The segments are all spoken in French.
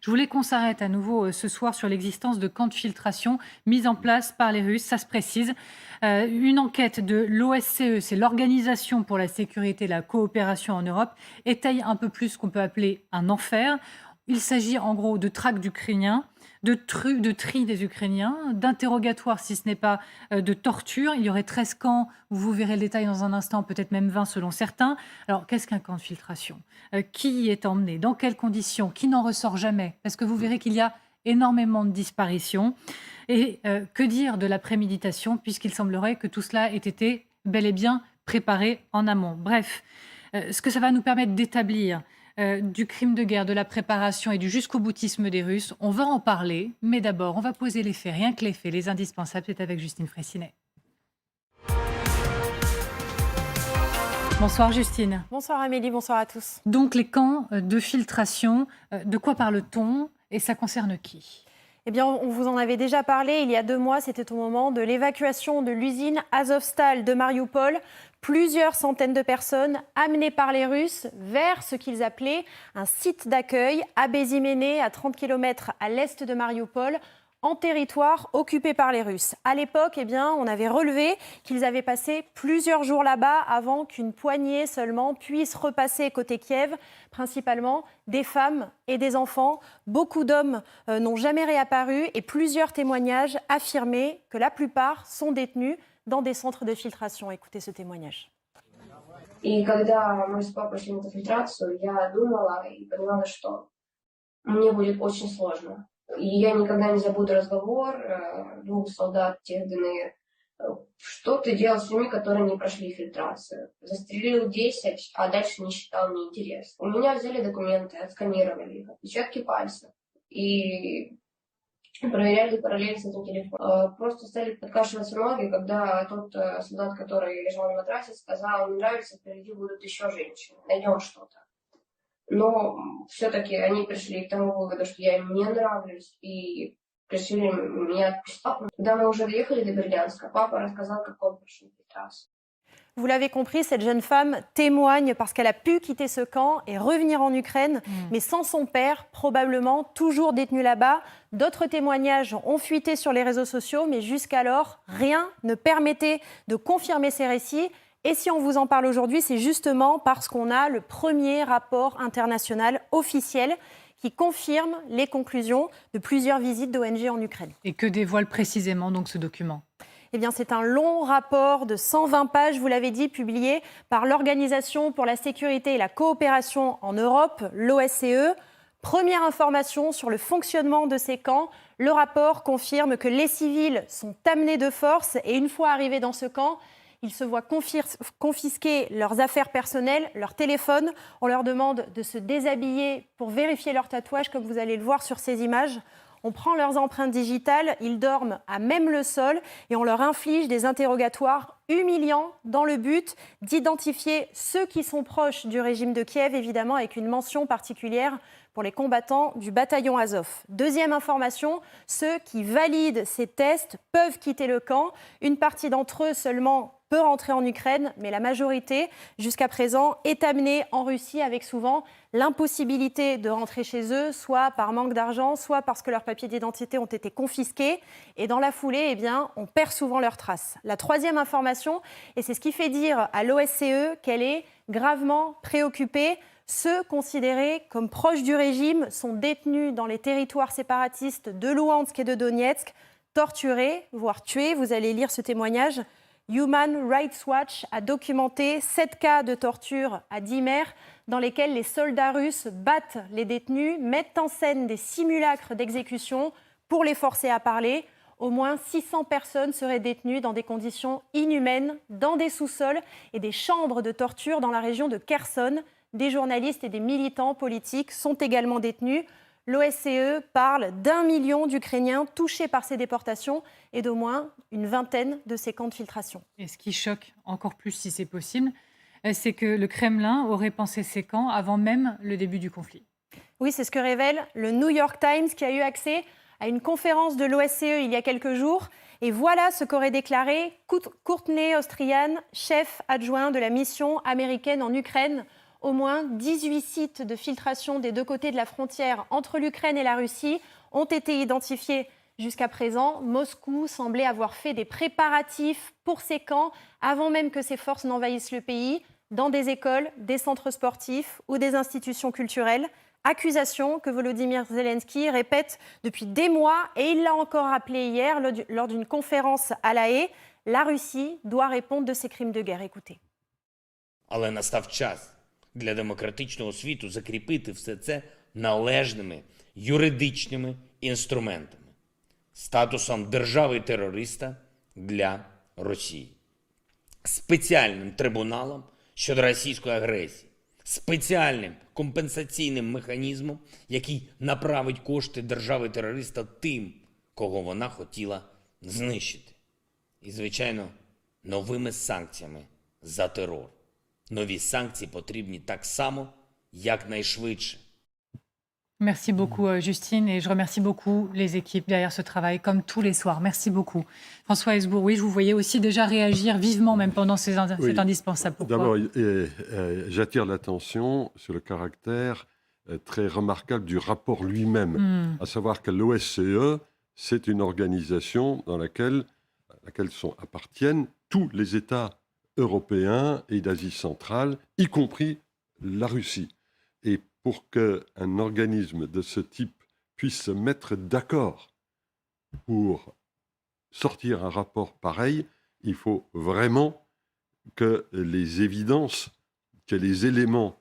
Je voulais qu'on s'arrête à nouveau ce soir sur l'existence de camps de filtration mis en place par les Russes, ça se précise. Une enquête de l'OSCE, c'est l'Organisation pour la sécurité et la coopération en Europe, étaye un peu plus ce qu'on peut appeler un enfer. Il s'agit en gros de traque d'Ukrainiens, de tri des Ukrainiens, d'interrogatoires si ce n'est pas de torture. Il y aurait 13 camps, vous verrez le détail dans un instant, peut-être même 20 selon certains. Alors qu'est-ce qu'un camp de filtration? Qui y est emmené? Dans quelles conditions? Qui n'en ressort jamais? Parce que vous verrez qu'il y a énormément de disparitions. Et que dire de la préméditation, puisqu'il semblerait que tout cela ait été bel et bien préparé en amont. Bref, ce que ça va nous permettre d'établir du crime de guerre, de la préparation et du jusqu'au boutisme des Russes, on va en parler, mais d'abord, on va poser les faits, rien que les faits, les indispensables, c'est avec Justine Fraissinet. Bonsoir Justine. Bonsoir Amélie, bonsoir à tous. Donc les camps de filtration, de quoi parle-t-on et ça concerne qui? Eh bien, on vous en avait déjà parlé il y a 2 mois, c'était au moment de l'évacuation de l'usine Azovstal de Mariupol. Plusieurs centaines de personnes amenées par les Russes vers ce qu'ils appelaient un site d'accueil à Béziméné, à 30 km à l'est de Mariupol, en territoire occupé par les Russes. À l'époque, eh bien, on avait relevé qu'ils avaient passé plusieurs jours là-bas avant qu'une poignée seulement puisse repasser côté Kiev, principalement des femmes et des enfants. Beaucoup d'hommes n'ont jamais réapparu et plusieurs témoignages affirmaient que la plupart sont détenus dans des centres de filtration. Écoutez ce témoignage. И когда мы с папой шли на эту фильтрацию, я думала и понимала, что мне будет очень сложно. И я никогда не забуду разговор двух солдат тех ДНР. Что ты делал с людьми, которые не прошли фильтрацию? Застрелил 10, а дальше не считал неинтересно. У меня взяли документы, отсканировали их, отпечатки пальцев. И проверяли параллельно с этим телефоном. Просто стали подкашиваться ноги, когда тот солдат, который лежал на матрасе, сказал: не нравится, впереди будут еще женщины, найдем что-то. Но все-таки они пришли к тому выводу, что я им не нравлюсь, и решили меня отпустить. Когда мы уже доехали до Бердянска, папа рассказал, как он прошел фильтрацию. Vous l'avez compris, cette jeune femme témoigne parce qu'elle a pu quitter ce camp et revenir en Ukraine, mais sans son père, probablement toujours détenu là-bas. D'autres témoignages ont fuité sur les réseaux sociaux, mais jusqu'alors, rien ne permettait de confirmer ces récits. Et si on vous en parle aujourd'hui, c'est justement parce qu'on a le premier rapport international officiel qui confirme les conclusions de plusieurs visites d'ONG en Ukraine. Et que dévoile précisément donc ce document? Eh bien, c'est un long rapport de 120 pages, vous l'avez dit, publié par l'Organisation pour la sécurité et la coopération en Europe, l'OSCE. Première information sur le fonctionnement de ces camps. Le rapport confirme que les civils sont amenés de force et une fois arrivés dans ce camp, ils se voient confisquer leurs affaires personnelles, leur téléphone. On leur demande de se déshabiller pour vérifier leurs tatouages, comme vous allez le voir sur ces images. On prend leurs empreintes digitales, ils dorment à même le sol et on leur inflige des interrogatoires humiliants dans le but d'identifier ceux qui sont proches du régime de Kiev, évidemment avec une mention particulière pour les combattants du bataillon Azov. Deuxième information, ceux qui valident ces tests peuvent quitter le camp. Une partie d'entre eux seulement peut rentrer en Ukraine, mais la majorité, jusqu'à présent, est amenée en Russie avec souvent l'impossibilité de rentrer chez eux, soit par manque d'argent, soit parce que leurs papiers d'identité ont été confisqués. Et dans la foulée, eh bien, on perd souvent leurs traces. La troisième information, et c'est ce qui fait dire à l'OSCE qu'elle est gravement préoccupée, ceux considérés comme proches du régime sont détenus dans les territoires séparatistes de Louhansk et de Donetsk, torturés, voire tués. Vous allez lire ce témoignage. Human Rights Watch a documenté 7 cas de torture à Dimer dans lesquels les soldats russes battent les détenus, mettent en scène des simulacres d'exécution pour les forcer à parler. Au moins 600 personnes seraient détenues dans des conditions inhumaines, dans des sous-sols et des chambres de torture dans la région de Kherson. Des journalistes et des militants politiques sont également détenus. L'OSCE parle d'1 million d'Ukrainiens touchés par ces déportations et d'au moins une vingtaine de ces camps de filtration. Et ce qui choque encore plus, si c'est possible, c'est que le Kremlin aurait pensé ces camps avant même le début du conflit. Oui, c'est ce que révèle le New York Times qui a eu accès à une conférence de l'OSCE il y a quelques jours. Et voilà ce qu'aurait déclaré Courtney Austrian, chef adjoint de la mission américaine en Ukraine. Au moins 18 sites de filtration des deux côtés de la frontière entre l'Ukraine et la Russie ont été identifiés jusqu'à présent. Moscou semblait avoir fait des préparatifs pour ces camps avant même que ses forces n'envahissent le pays, dans des écoles, des centres sportifs ou des institutions culturelles. Accusation que Volodymyr Zelensky répète depuis des mois et il l'a encore rappelé hier lors d'une conférence à La Haye. La Russie doit répondre de ses crimes de guerre. Écoutez. Але настав час для демократичного світу закріпити все це належними юридичними інструментами, статусом держави-терориста для Росії, спеціальним трибуналом щодо російської агресії, спеціальним компенсаційним механізмом, який направить кошти держави-терориста тим, кого вона хотіла знищити. І, звичайно, новими санкціями за терор. Нові санкції потрібні так само, якнайшвидше. Merci beaucoup, Justine, et je remercie beaucoup les équipes derrière ce travail, comme tous les soirs. Merci beaucoup. François Hesbourg, oui, je vous voyais aussi déjà réagir vivement, même pendant c'est indispensable. Pourquoi ? D'abord, j'attire l'attention sur le caractère très remarquable du rapport lui-même, à savoir que l'OSCE, c'est une organisation à laquelle appartiennent tous les États européens et d'Asie centrale, y compris la Russie. Et pour qu'un organisme de ce type puisse se mettre d'accord pour sortir un rapport pareil, il faut vraiment que les évidences, que les éléments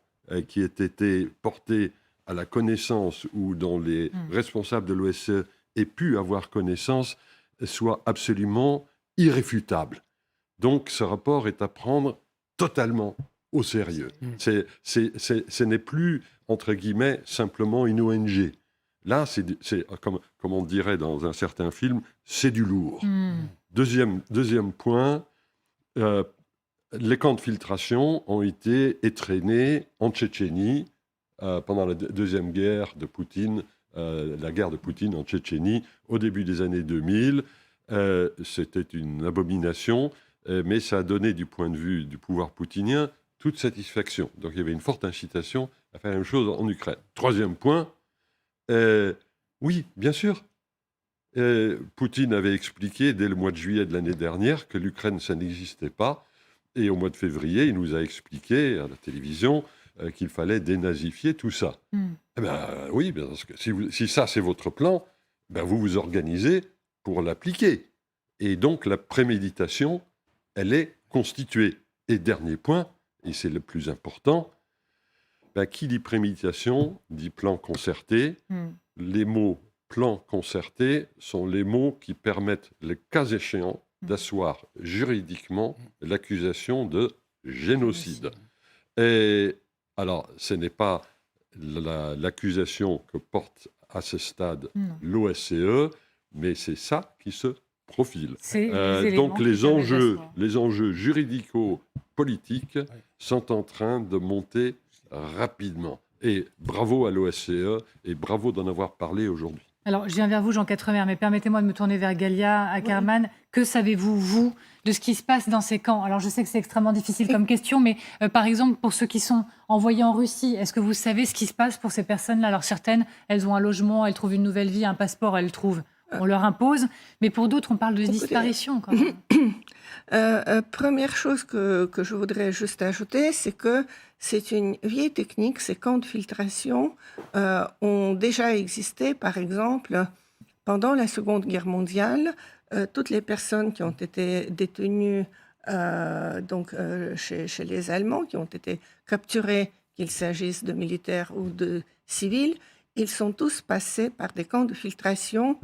qui aient été portés à la connaissance ou dont les responsables de l'OSCE aient pu avoir connaissance soient absolument irréfutables. Donc ce rapport est à prendre totalement au sérieux. Ce n'est plus, entre guillemets, simplement une ONG. Là, c'est comme on dirait dans un certain film, c'est du lourd. Deuxième point, les camps de filtration ont été étrenés en Tchétchénie pendant la deuxième guerre de Poutine, la guerre de Poutine en Tchétchénie, au début des années 2000. C'était une abomination, mais ça a donné, du point de vue du pouvoir poutinien, toute satisfaction. Donc il y avait une forte incitation à faire la même chose en Ukraine. Troisième point, oui, bien sûr, Poutine avait expliqué dès le mois de juillet de l'année dernière que l'Ukraine, ça n'existait pas. Et au mois de février, il nous a expliqué à la télévision qu'il fallait dénazifier tout ça. Eh ben, oui, parce que si ça c'est votre plan, ben vous vous organisez pour l'appliquer. Et donc la préméditation, elle est constituée. Et dernier point, et c'est le plus important, ben, qui dit préméditation dit plan concerté. Les mots plan concerté sont les mots qui permettent, le cas échéant, d'asseoir juridiquement l'accusation de génocide. Et alors, ce n'est pas l'accusation que porte à ce stade l'OSCE, mais c'est ça qui se profile. Donc les enjeux juridico-politiques sont en train de monter rapidement. Et bravo à l'OSCE et bravo d'en avoir parlé aujourd'hui. Alors, je viens vers vous, Jean Quatremer, mais permettez-moi de me tourner vers Galia Ackerman. Oui. Que savez-vous, vous, de ce qui se passe dans ces camps ? Alors, je sais que c'est extrêmement difficile comme question, mais par exemple, pour ceux qui sont envoyés en Russie, est-ce que vous savez ce qui se passe pour ces personnes-là ? Alors, certaines, elles ont un logement, elles trouvent une nouvelle vie, un passeport, elles le trouvent. On leur impose, mais pour d'autres, on parle de disparition. Quand même. Première chose que je voudrais juste ajouter, c'est que c'est une vieille technique. Ces camps de filtration ont déjà existé, par exemple, pendant la Seconde Guerre mondiale. Toutes les personnes qui ont été détenues chez les Allemands, qui ont été capturées, qu'il s'agisse de militaires ou de civils, ils sont tous passés par des camps de filtration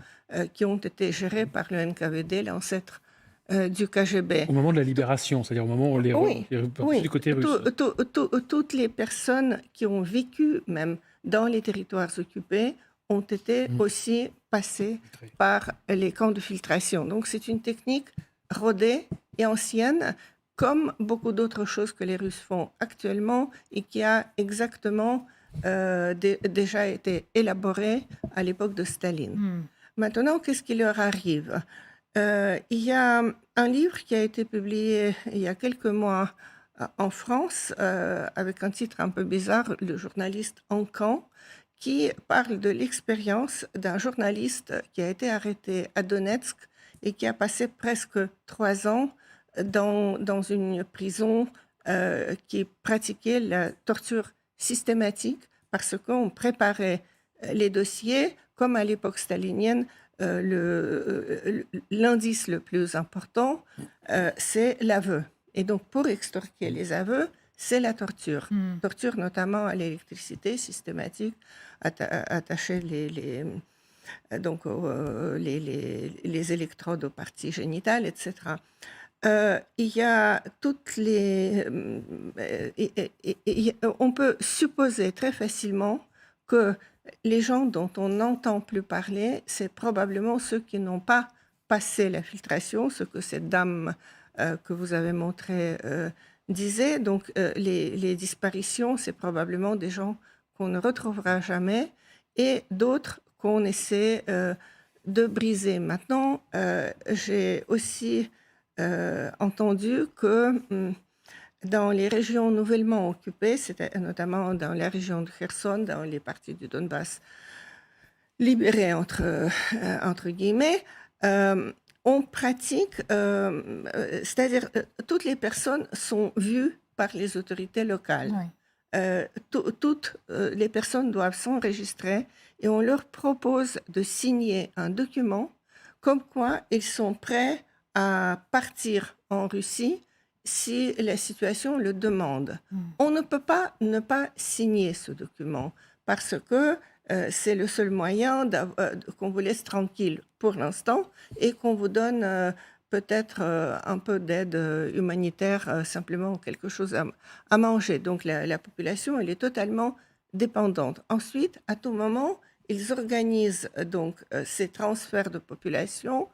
qui ont été gérés par le NKVD, l'ancêtre du KGB. Au moment de la libération, c'est-à-dire au moment où les du côté russe. Toutes les personnes qui ont vécu même dans les territoires occupés ont été aussi passées par les camps de filtration. Donc c'est une technique rodée et ancienne, comme beaucoup d'autres choses que les Russes font actuellement et qui a exactement déjà été élaborée à l'époque de Staline. Maintenant, qu'est-ce qui leur arrive ? Il y a un livre qui a été publié il y a quelques mois en France, avec un titre un peu bizarre, le journaliste Encan, qui parle de l'expérience d'un journaliste qui a été arrêté à Donetsk et qui a passé presque 3 ans dans une prison qui pratiquait la torture systématique parce qu'on préparait les dossiers, comme à l'époque stalinienne, l'indice le plus important, c'est l'aveu. Et donc, pour extorquer les aveux, c'est la torture. Torture notamment à l'électricité systématique, attacher les électrodes aux parties génitales, etc. Il y a toutes les... on peut supposer très facilement que les gens dont on n'entend plus parler, c'est probablement ceux qui n'ont pas passé la filtration, ce que cette dame que vous avez montré disait. Donc, les disparitions, c'est probablement des gens qu'on ne retrouvera jamais et d'autres qu'on essaie de briser. Maintenant, j'ai aussi entendu que dans les régions nouvellement occupées, notamment dans la région de Kherson, dans les parties du Donbass libérées entre guillemets, on pratique, c'est-à-dire toutes les personnes sont vues par les autorités locales. Ouais. Toutes les personnes doivent s'enregistrer et on leur propose de signer un document comme quoi ils sont prêts à partir en Russie si la situation le demande. On ne peut pas ne pas signer ce document parce que c'est le seul moyen qu'on vous laisse tranquille pour l'instant et qu'on vous donne peut-être un peu d'aide humanitaire, simplement quelque chose à manger. Donc la population, elle est totalement dépendante. Ensuite, à tout moment, ils organisent donc ces transferts de population.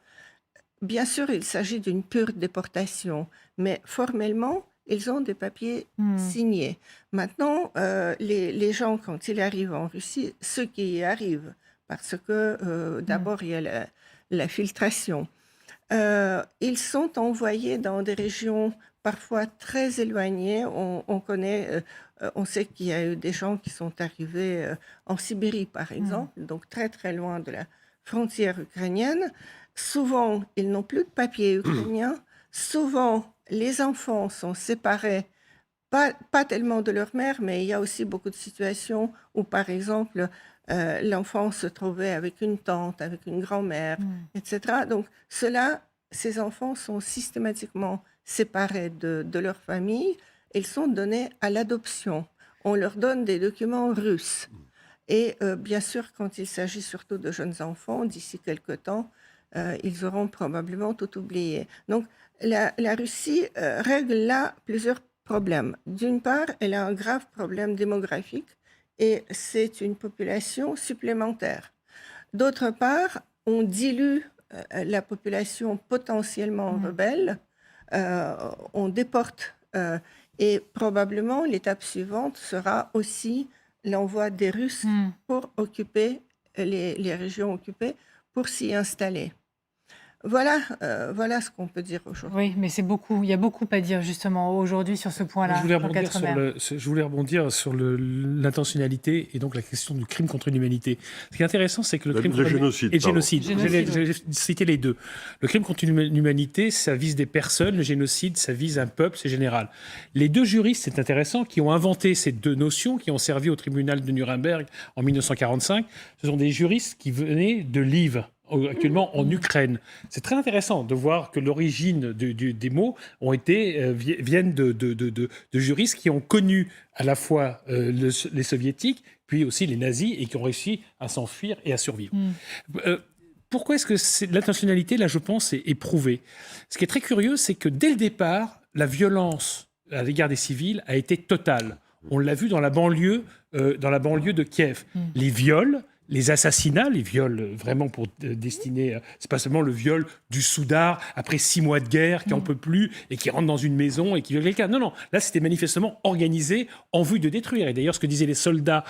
Bien sûr, il s'agit d'une pure déportation, mais formellement, ils ont des papiers signés. Maintenant, les gens, quand ils arrivent en Russie, ceux qui y arrivent, parce que d'abord, il y a la filtration, ils sont envoyés dans des régions parfois très éloignées. On sait qu'il y a eu des gens qui sont arrivés en Sibérie, par exemple, donc très, très loin de la frontière ukrainienne. Souvent, ils n'ont plus de papiers ukrainiens. Souvent, les enfants sont séparés, pas tellement de leur mère, mais il y a aussi beaucoup de situations où, par exemple, l'enfant se trouvait avec une tante, avec une grand-mère, etc. Donc, ces enfants sont systématiquement séparés de leur famille. Ils sont donnés à l'adoption. On leur donne des documents russes. Et bien sûr, quand il s'agit surtout de jeunes enfants, d'ici quelque temps, ils auront probablement tout oublié. Donc, la Russie règle là plusieurs problèmes. D'une part, elle a un grave problème démographique et c'est une population supplémentaire. D'autre part, on dilue la population potentiellement rebelle, on déporte et probablement l'étape suivante sera aussi l'envoi des Russes pour occuper les régions occupées, pour s'y installer. Voilà ce qu'on peut dire aujourd'hui. Oui, mais c'est beaucoup. Il y a beaucoup à dire justement aujourd'hui sur ce point-là. Je voulais rebondir sur l'intentionnalité et donc la question du crime contre l'humanité. Ce qui est intéressant, c'est que le crime contre génocide. Et le génocide. J'ai cité les deux. Le crime contre l'humanité, ça vise des personnes. Le génocide, ça vise un peuple, c'est général. Les deux juristes, c'est intéressant, qui ont inventé ces deux notions, qui ont servi au tribunal de Nuremberg en 1945. Ce sont des juristes qui venaient de Lviv, actuellement en Ukraine. C'est très intéressant de voir que l'origine des mots viennent de juristes qui ont connu à la fois les soviétiques, puis aussi les nazis, et qui ont réussi à s'enfuir et à survivre. Pourquoi est-ce que l'intentionnalité, là, je pense, est prouvée? Ce qui est très curieux, c'est que dès le départ, la violence à l'égard des civils a été totale. On l'a vu dans la banlieue de Kiev. Les viols, les assassinats, les viols vraiment pour destiner, c'est pas seulement le viol du soudard après 6 mois de guerre qui en peut plus et qui rentre dans une maison et qui viole quelqu'un. Non, là c'était manifestement organisé en vue de détruire. Et d'ailleurs, ce que disaient les soldats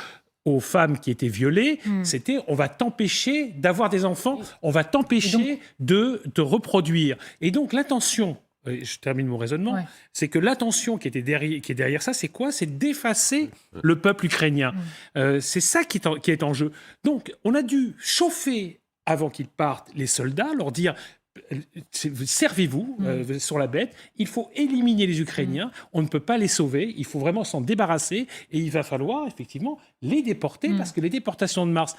aux femmes qui étaient violées, c'était on va t'empêcher d'avoir des enfants, on va t'empêcher de te reproduire. Et donc l'intention je termine mon raisonnement, Ouais. c'est que l'intention qui est derrière ça, c'est quoi? C'est d'effacer le peuple ukrainien. C'est ça qui est en jeu. Donc, on a dû chauffer, avant qu'ils partent, les soldats, leur dire... Servez-vous sur la bête, il faut éliminer les Ukrainiens, on ne peut pas les sauver, il faut vraiment s'en débarrasser et il va falloir effectivement les déporter parce que les déportations de masse,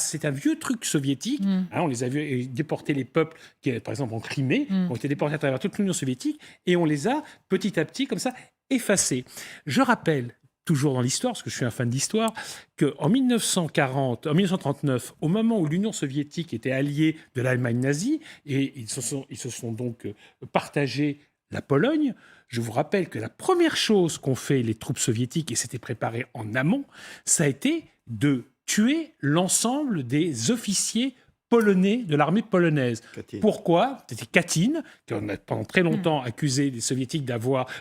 c'est un vieux truc soviétique. Hein, on les a vus déporter les peuples qui, par exemple en Crimée, ont été déportés à travers toute l'Union soviétique et on les a petit à petit comme ça effacés. Je rappelle toujours dans l'histoire, parce que je suis un fan d'histoire, qu'en 1939, au moment où l'Union soviétique était alliée de l'Allemagne nazie, et ils se sont donc partagés la Pologne, je vous rappelle que la première chose qu'ont fait les troupes soviétiques, et c'était préparé en amont, ça a été de tuer l'ensemble des officiers polonais de l'armée polonaise. Katyn. Pourquoi? C'était Katyn, qu'on a pendant très longtemps accusé les soviétiques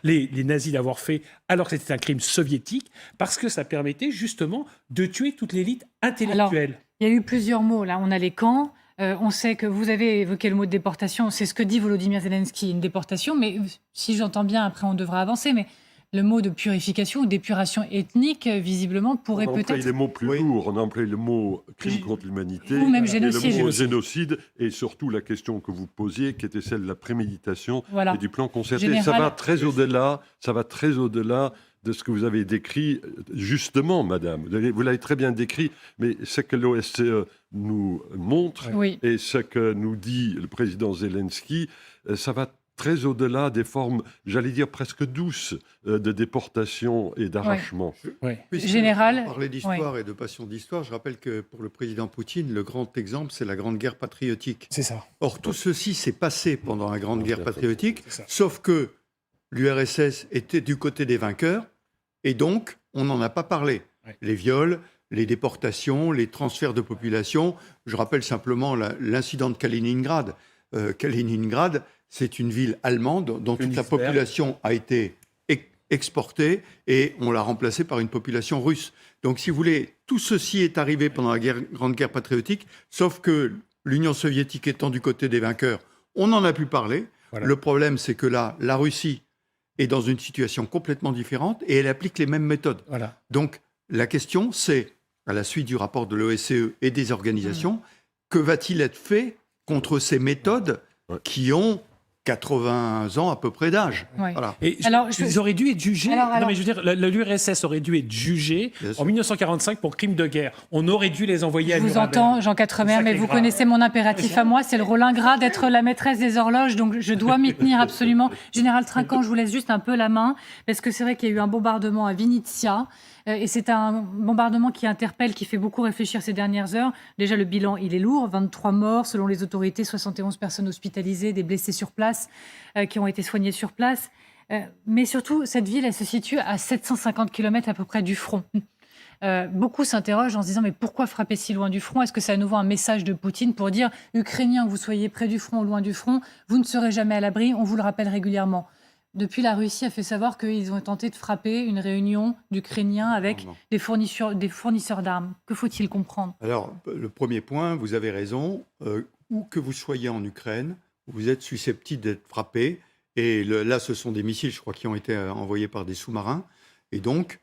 les nazis d'avoir fait, alors que c'était un crime soviétique, parce que ça permettait justement de tuer toute l'élite intellectuelle. Il y a eu plusieurs mots, là. On a les camps. On sait que vous avez évoqué le mot de déportation. C'est ce que dit Volodymyr Zelensky, une déportation. Mais si j'entends bien, après on devra avancer. Mais le mot de purification ou d'épuration ethnique, visiblement, pourrait On a employé peut-être... les mots plus lourds. On a employé le mot crime contre l'humanité. Ou même et génocide. le mot génocide. Et surtout la question que vous posiez, qui était celle de la préméditation Voilà. et du plan concerté. Général. Ça va très au-delà de ce que vous avez décrit, justement, madame. Vous l'avez très bien décrit, mais ce que l'OSCE nous montre Oui. et ce que nous dit le président Zelensky, ça va très au-delà des formes, j'allais dire presque douces, de déportation et d'arrachement. Puisque Général, on parlait d'histoire et de passion d'histoire, je rappelle que pour le président Poutine, le grand exemple, c'est la Grande Guerre patriotique. C'est ça. Or, tout ceci s'est passé pendant la Grande Guerre patriotique, C'est ça. sauf que l'URSS était du côté des vainqueurs, et donc on n'en a pas parlé. Ouais. Les viols, les déportations, les transferts de population. Je rappelle simplement l'incident de Kaliningrad. Kaliningrad, c'est une ville allemande dont toute la Königsberg. population a été exportée et on l'a remplacée par une population russe. Donc, si vous voulez, tout ceci est arrivé pendant la Grande Guerre patriotique, sauf que l'Union soviétique étant du côté des vainqueurs, on n'en a plus parlé. Voilà. Le problème, c'est que là, la Russie est dans une situation complètement différente et elle applique les mêmes méthodes. Voilà. Donc, la question, c'est, à la suite du rapport de l'OSCE et des organisations, que va-t-il être fait contre ces méthodes qui ont 80 ans à peu près d'âge? Ouais. Voilà. Et Alors, ils auraient dû être jugés. Alors- Non, mais je veux dire, l'URSS aurait dû être jugée Bien sûr. en 1945 pour crime de guerre. On aurait dû les envoyer à Je vous Nuremberg. entends, Jean Quatremer, C'est ça mais qui est vous grave. connaissez mon impératif à moi, c'est le rôle ingrat d'être la maîtresse des horloges, donc je dois m'y tenir absolument. Général Trinquant, je vous laisse juste un peu la main, parce que c'est vrai qu'il y a eu un bombardement à Vinnytsia, et c'est un bombardement qui interpelle, qui fait beaucoup réfléchir ces dernières heures. Déjà, le bilan, il est lourd, 23 morts, selon les autorités, 71 personnes hospitalisées, des blessés sur place, qui ont été soignés sur place. Mais surtout, cette ville, elle se situe à 750 km à peu près du front. Beaucoup s'interrogent en se disant mais pourquoi frapper si loin du front? Est-ce que c'est à nouveau un message de Poutine pour dire Ukrainiens, que vous soyez près du front ou loin du front, vous ne serez jamais à l'abri, on vous le rappelle régulièrement. Depuis, la Russie a fait savoir qu'ils ont tenté de frapper une réunion d'Ukrainiens avec Non. des fournisseurs d'armes. Que faut-il comprendre? Alors, le premier point, vous avez raison. Où que vous soyez en Ukraine, vous êtes susceptible d'être frappé. Et là, ce sont des missiles, je crois, qui ont été envoyés par des sous-marins. Et donc,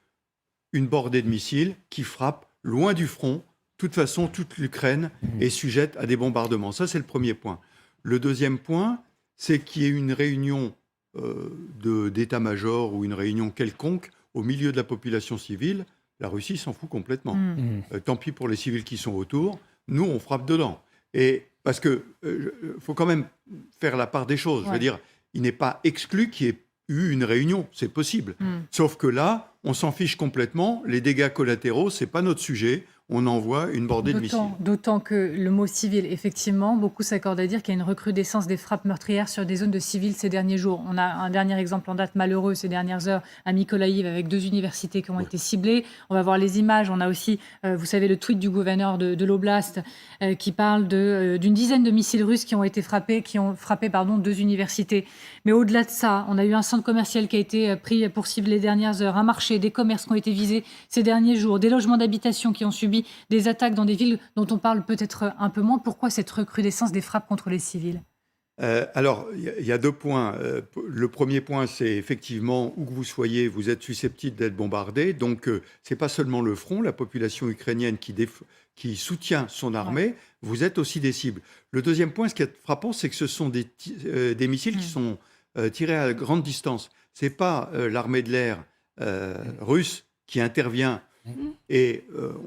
une bordée de missiles qui frappent loin du front. De toute façon, toute l'Ukraine est sujette à des bombardements. Ça, c'est le premier point. Le deuxième point, c'est qu'il y ait une réunion d'état-major ou une réunion quelconque au milieu de la population civile. La Russie s'en fout complètement. Tant pis pour les civils qui sont autour. Nous, on frappe dedans. Et parce que faut quand même faire la part des choses. Je veux dire, il n'est pas exclu qu'il y ait eu une réunion. C'est possible. Sauf que là, on s'en fiche complètement. Les dégâts collatéraux, c'est pas notre sujet. On envoie une bordée de missiles. D'autant que le mot civil, effectivement, beaucoup s'accordent à dire qu'il y a une recrudescence des frappes meurtrières sur des zones de civils ces derniers jours. On a un dernier exemple en date malheureux ces dernières heures à Mykolaïv avec 2 universités qui ont été ciblées. On va voir les images. On a aussi, vous savez, le tweet du gouverneur de l'oblast qui parle d'une dizaine de missiles russes qui ont frappé 2 universités. Mais au-delà de ça, on a eu un centre commercial qui a été pris pour cible les dernières heures, un marché, des commerces qui ont été visés ces derniers jours, des logements d'habitation qui ont subi des attaques dans des villes dont on parle peut-être un peu moins. Pourquoi cette recrudescence des frappes contre les civils? Alors, il y a 2 points. Le premier point, c'est effectivement, où que vous soyez, vous êtes susceptible d'être bombardé. Donc, ce n'est pas seulement le front, la population ukrainienne qui soutient son armée, vous êtes aussi des cibles. Le deuxième point, ce qui est frappant, c'est que ce sont des missiles qui sont tirés à grande distance. Ce n'est pas l'armée de l'air russe qui intervient et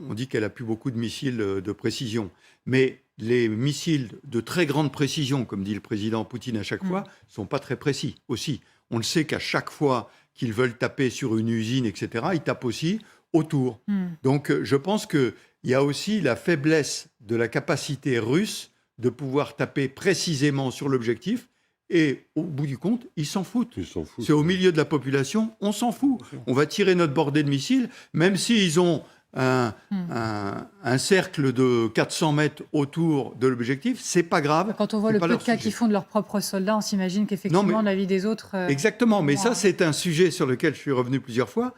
on dit qu'elle a plus beaucoup de missiles de précision. Mais les missiles de très grande précision, comme dit le président Poutine à chaque fois, ne sont pas très précis aussi. On le sait qu'à chaque fois qu'ils veulent taper sur une usine, etc., ils tapent aussi autour. Donc je pense qu'il y a aussi la faiblesse de la capacité russe de pouvoir taper précisément sur l'objectif. Et au bout du compte, ils s'en foutent. C'est au milieu de la population, on s'en fout. On va tirer notre bordée de missiles, même s'ils ont un cercle de 400 mètres autour de l'objectif, c'est pas grave. Quand on voit le peu de cas qu'ils font de leurs propres soldats, on s'imagine qu'effectivement, la vie des autres... Exactement, mais ça, c'est un sujet sur lequel je suis revenu plusieurs fois,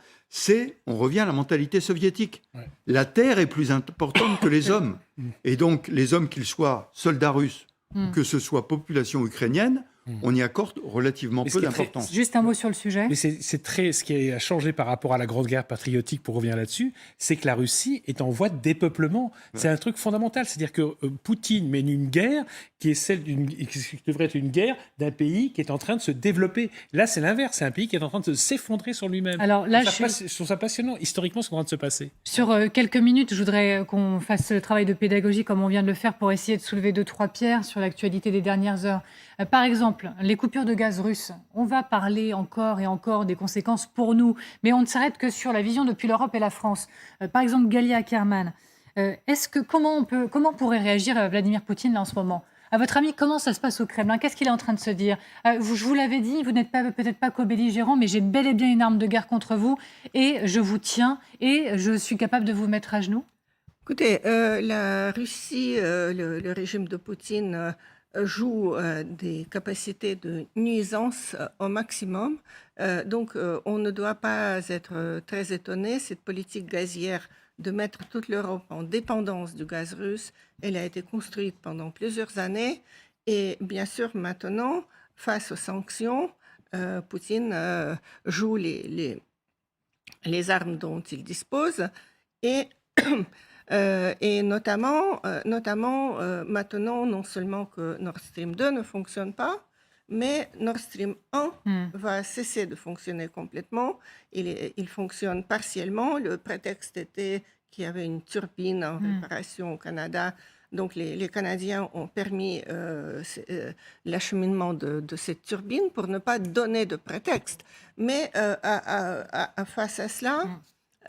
on revient à la mentalité soviétique. La terre est plus importante que les hommes. Et donc, les hommes, qu'ils soient soldats russes, que ce soit population ukrainienne, on y accorde relativement peu d'importance. Juste un mot sur le sujet. Mais c'est très, ce qui a changé par rapport à la Grande Guerre patriotique, pour revenir là-dessus, c'est que la Russie est en voie de dépeuplement. C'est un truc fondamental. C'est-à-dire que Poutine mène une guerre qui devrait être une guerre d'un pays qui est en train de se développer. Là, c'est l'inverse. C'est un pays qui est en train de s'effondrer sur lui-même. Alors là, je trouve ça passionnant, historiquement, ce qui est en train de se passer. Sur quelques minutes, je voudrais qu'on fasse le travail de pédagogie comme on vient de le faire pour essayer de soulever 2-3 pierres sur l'actualité des dernières heures. Par exemple, les coupures de gaz russes. On va parler encore et encore des conséquences pour nous, mais on ne s'arrête que sur la vision depuis l'Europe et la France. Par exemple, Galia Ackerman. Comment pourrait réagir Vladimir Poutine là en ce moment? À votre avis, comment ça se passe au Kremlin? Qu'est-ce qu'il est en train de se dire? Je vous l'avais dit, vous n'êtes peut-être pas co-belligérant, mais j'ai bel et bien une arme de guerre contre vous et je vous tiens et je suis capable de vous mettre à genoux. Écoutez, la Russie, le régime de Poutine joue des capacités de nuisance au maximum. Donc, on ne doit pas être très étonné. Cette politique gazière de mettre toute l'Europe en dépendance du gaz russe, elle a été construite pendant plusieurs années. Et bien sûr, maintenant, face aux sanctions, Poutine joue les armes dont il dispose. Et notamment, maintenant, non seulement que Nord Stream 2 ne fonctionne pas, mais Nord Stream 1 va cesser de fonctionner complètement. Il fonctionne partiellement. Le prétexte était qu'il y avait une turbine en réparation au Canada. Donc, les Canadiens ont permis l'acheminement de cette turbine pour ne pas donner de prétexte. Mais face à cela...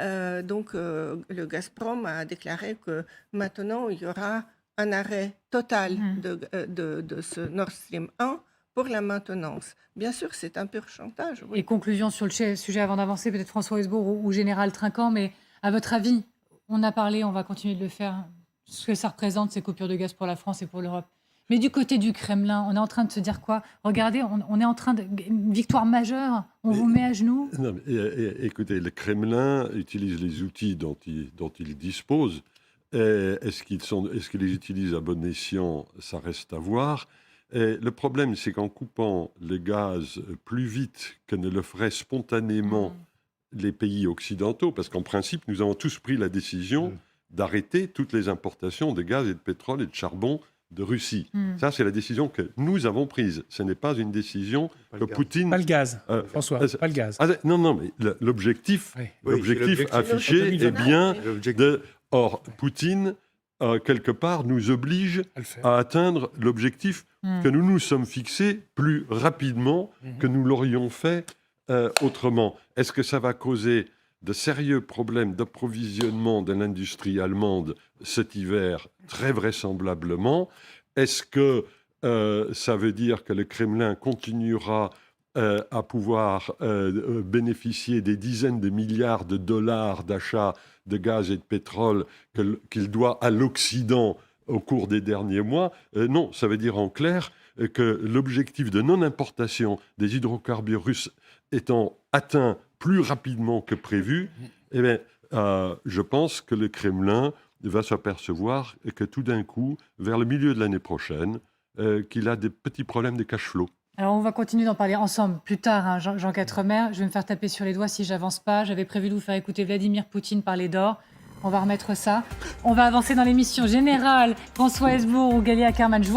le Gazprom a déclaré que maintenant, il y aura un arrêt total de ce Nord Stream 1 pour la maintenance. Bien sûr, c'est un pur chantage. Oui. Et conclusion sur le sujet avant d'avancer, peut-être François Hesbourg ou Général Trinquant, mais à votre avis, on a parlé, on va continuer de le faire, ce que ça représente, ces coupures de gaz pour la France et pour l'Europe. Mais du côté du Kremlin, on est en train de se dire quoi? Regardez, on est en train de... Une victoire majeure, on vous met à genoux? Non, écoutez, le Kremlin utilise les outils dont il dispose. Est-ce qu'ils les utilisent à bon escient? Ça reste à voir. Et le problème, c'est qu'en coupant le gaz plus vite que ne le feraient spontanément les pays occidentaux, parce qu'en principe, nous avons tous pris la décision d'arrêter toutes les importations de gaz et de pétrole et de charbon de Russie. Ça, c'est la décision que nous avons prise. Ce n'est pas une décision que Poutine... Pas le gaz, François, pas le gaz. Non, mais l'objectif affiché est bien de... Or, Poutine, quelque part, nous oblige à atteindre l'objectif que nous nous sommes fixés plus rapidement que nous l'aurions fait autrement. Est-ce que ça va causer de sérieux problèmes d'approvisionnement de l'industrie allemande cet hiver? Très vraisemblablement. Est-ce que ça veut dire que le Kremlin continuera à pouvoir bénéficier des dizaines de milliards de dollars d'achats de gaz et de pétrole qu'il doit à l'Occident au cours des derniers mois? Non, ça veut dire en clair que l'objectif de non-importation des hydrocarbures russes étant atteint plus rapidement que prévu, eh bien, je pense que le Kremlin va s'apercevoir que tout d'un coup, vers le milieu de l'année prochaine, qu'il a des petits problèmes de cash flow. Alors, on va continuer d'en parler ensemble plus tard, hein, Jean Quatremer. Je vais me faire taper sur les doigts si j'avance pas. J'avais prévu de vous faire écouter Vladimir Poutine parler d'or. On va remettre ça. On va avancer dans l'émission générale. François Hesbourg ou Galia Ackerman, je vous remercie.